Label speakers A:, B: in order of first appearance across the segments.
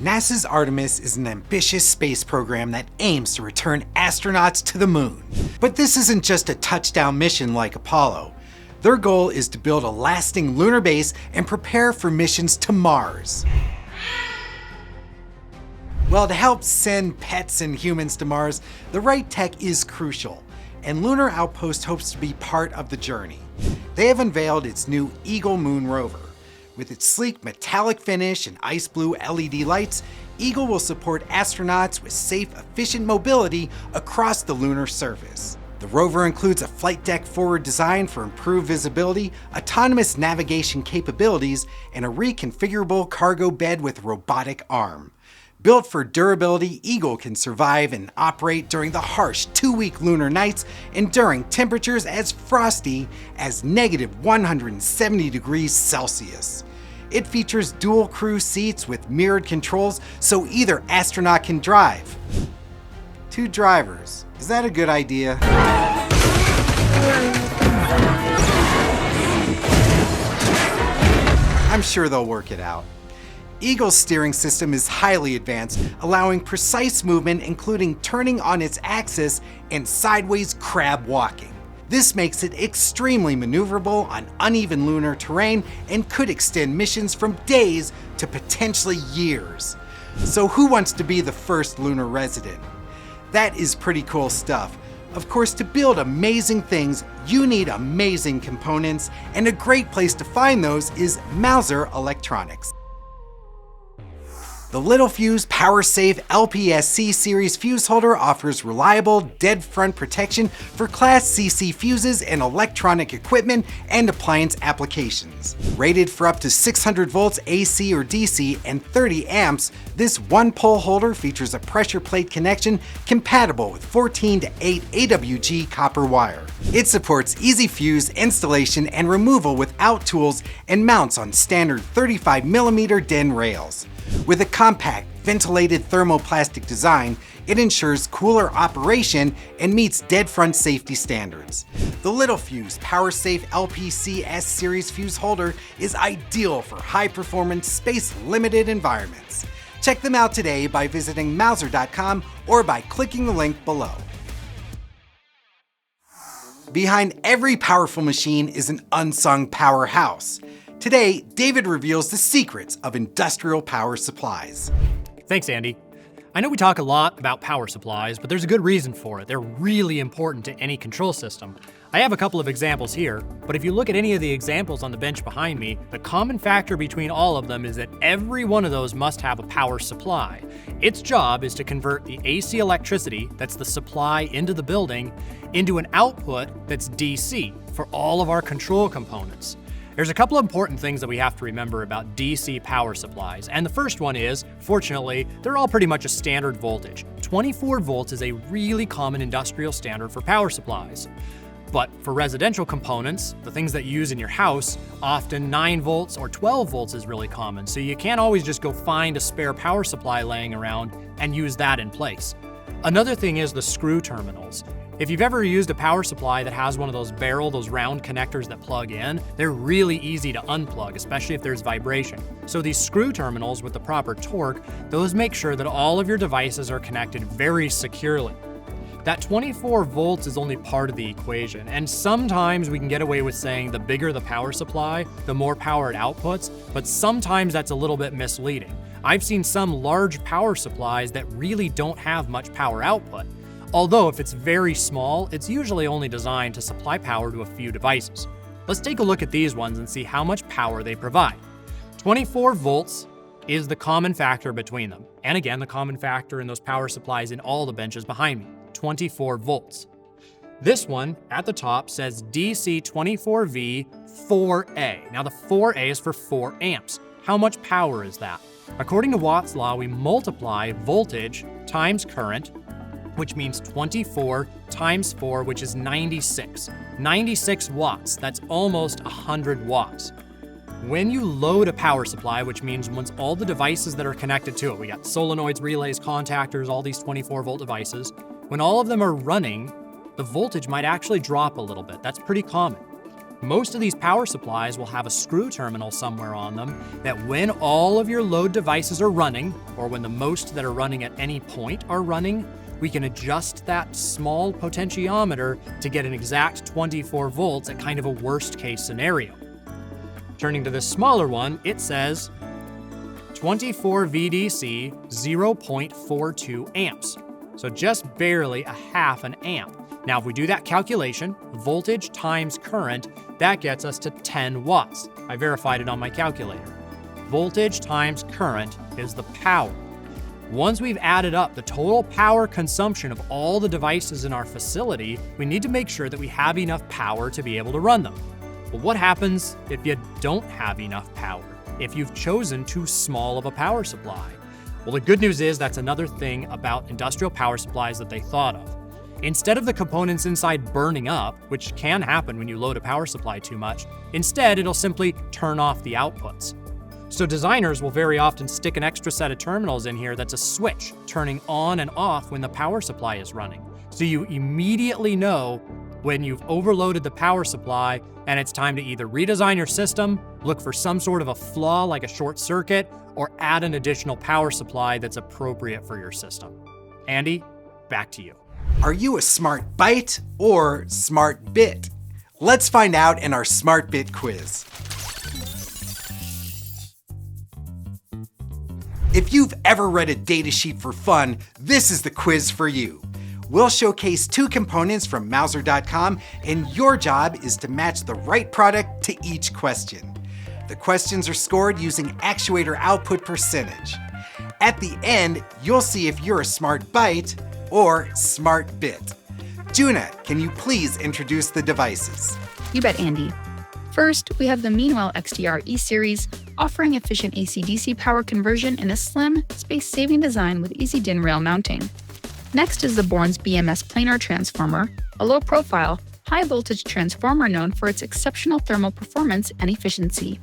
A: NASA's Artemis is an ambitious space program that aims to return astronauts to the moon. But this isn't just a touchdown mission like Apollo. Their goal is to build a lasting lunar base and prepare for missions to Mars. Well, to help send pets and humans to Mars, the right tech is crucial, and Lunar Outpost hopes to be part of the journey. They have unveiled its new Eagle Moon rover. With its sleek metallic finish and ice blue LED lights, Eagle will support astronauts with safe, efficient mobility across the lunar surface. The rover includes a flight deck forward design for improved visibility, autonomous navigation capabilities, and a reconfigurable cargo bed with robotic arm. Built for durability, Eagle can survive and operate during the harsh 2-week lunar nights, enduring temperatures as frosty as -170 degrees Celsius. It features dual crew seats with mirrored controls so either astronaut can drive. 2 drivers. Is that a good idea? I'm sure they'll work it out. Eagle's steering system is highly advanced, allowing precise movement including turning on its axis and sideways crab walking. This makes it extremely maneuverable on uneven lunar terrain and could extend missions from days to potentially years. So who wants to be the first lunar resident? That is pretty cool stuff. Of course, to build amazing things, you need amazing components, and a great place to find those is Mouser Electronics. The Littelfuse POWR-SAFE LPSC series fuse holder offers reliable, dead front protection for Class CC fuses and electronic equipment and appliance applications. Rated for up to 600 volts AC or DC and 30 amps, this one-pole holder features a pressure plate connection compatible with 14 to 8 AWG copper wire. It supports easy fuse installation and removal without tools and mounts on standard 35mm DIN rails. With a compact, ventilated thermoplastic design, it ensures cooler operation and meets dead front safety standards. The Littelfuse POWR-SAFE LPCS series fuse holder is ideal for high-performance, space-limited environments. Check them out today by visiting Mouser.com or by clicking the link below. Behind every powerful machine is an unsung powerhouse. Today, David reveals the secrets of industrial power supplies.
B: Thanks, Andy. I know we talk a lot about power supplies, but there's a good reason for it. They're really important to any control system. I have a couple of examples here, but if you look at any of the examples on the bench behind me, the common factor between all of them is that every one of those must have a power supply. Its job is to convert the AC electricity, that's the supply into the building, into an output that's DC for all of our control components. There's a couple of important things that we have to remember about DC power supplies, and the first one is, fortunately, they're all pretty much a standard voltage. 24 volts is a really common industrial standard for power supplies. But for residential components, the things that you use in your house, often 9 volts or 12 volts is really common, so you can't always just go find a spare power supply laying around and use that in place. Another thing is the screw terminals. If you've ever used a power supply that has one of those those round connectors that plug in, they're really easy to unplug, especially if there's vibration. So these screw terminals with the proper torque, those make sure that all of your devices are connected very securely. That 24 volts is only part of the equation, and sometimes we can get away with saying the bigger the power supply, the more power it outputs, but sometimes that's a little bit misleading. I've seen some large power supplies that really don't have much power output. Although if it's very small, it's usually only designed to supply power to a few devices. Let's take a look at these ones and see how much power they provide. 24 volts is the common factor between them. And again, the common factor in those power supplies in all the benches behind me, 24 volts. This one at the top says DC 24V 4A. Now the 4A is for 4 amps. How much power is that? According to Watt's law, we multiply voltage times current, which means 24 times 4, which is 96. 96 watts, that's almost 100 watts. When you load a power supply, which means once all the devices that are connected to it, we got solenoids, relays, contactors, all these 24 volt devices, when all of them are running, the voltage might actually drop a little bit. That's pretty common. Most of these power supplies will have a screw terminal somewhere on them that when all of your load devices are running, or when the most that are running at any point are running, we can adjust that small potentiometer to get an exact 24 volts at kind of a worst case scenario. Turning to this smaller one, it says 24 VDC 0.42 amps. So just barely a half an amp. Now, if we do that calculation, voltage times current, that gets us to 10 watts. I verified it on my calculator. Voltage times current is the power. Once we've added up the total power consumption of all the devices in our facility, we need to make sure that we have enough power to be able to run them. But what happens if you don't have enough power? If you've chosen too small of a power supply? Well, the good news is that's another thing about industrial power supplies that they thought of. Instead of the components inside burning up, which can happen when you load a power supply too much, instead it'll simply turn off the outputs. So designers will very often stick an extra set of terminals in here that's a switch, turning on and off when the power supply is running. So you immediately know when you've overloaded the power supply and it's time to either redesign your system, look for some sort of a flaw like a short circuit, or add an additional power supply that's appropriate for your system. Andy, back to you.
A: Are you a smart byte or smart bit? Let's find out in our Smart Bit quiz. If you've ever read a datasheet for fun, this is the quiz for you. We'll showcase 2 components from Mouser.com, and your job is to match the right product to each question. The questions are scored using actuator output percentage. At the end, you'll see if you're a smart byte or smart bit. Juna, can you please introduce the devices?
C: You bet, Andy. First, we have the Meanwell XDR E-Series, offering efficient AC-DC power conversion in a slim, space-saving design with easy DIN rail mounting. Next is the Born's BMS planar transformer, a low-profile, high-voltage transformer known for its exceptional thermal performance and efficiency.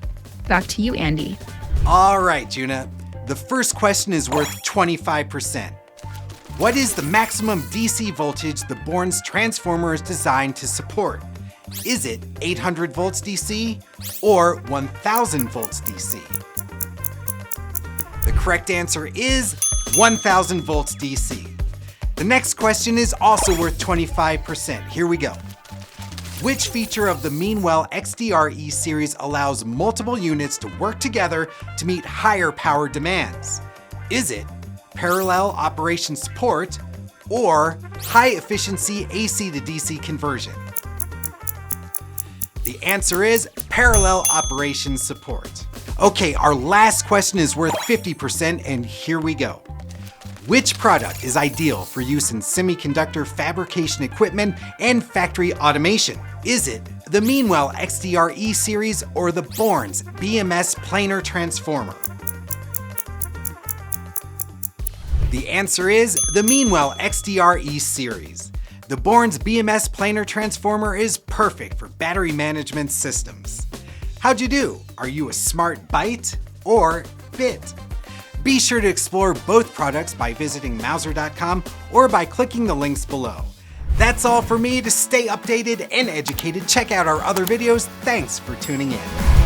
C: Back to you, Andy.
A: All right, Juna. The first question is worth 25%. What is the maximum DC voltage the Born's transformer is designed to support? Is it 800 volts DC or 1000 volts DC? The correct answer is 1000 volts DC. The next question is also worth 25%. Here we go. Which feature of the Meanwell XDR E-Series allows multiple units to work together to meet higher power demands? Is it parallel operation support or high efficiency AC to DC conversion? The answer is parallel operation support. Okay, our last question is worth 50%, and here we go. Which product is ideal for use in semiconductor fabrication equipment and factory automation? Is it the Meanwell XDR E-Series or the Born's BMS planar transformer? The answer is the Meanwell XDR E-Series. The Born's BMS planar transformer is perfect for battery management systems. How'd you do? Are you a smart byte or bit? Be sure to explore both products by visiting Mouser.com or by clicking the links below. That's all for me. To stay updated and educated, check out our other videos. Thanks for tuning in.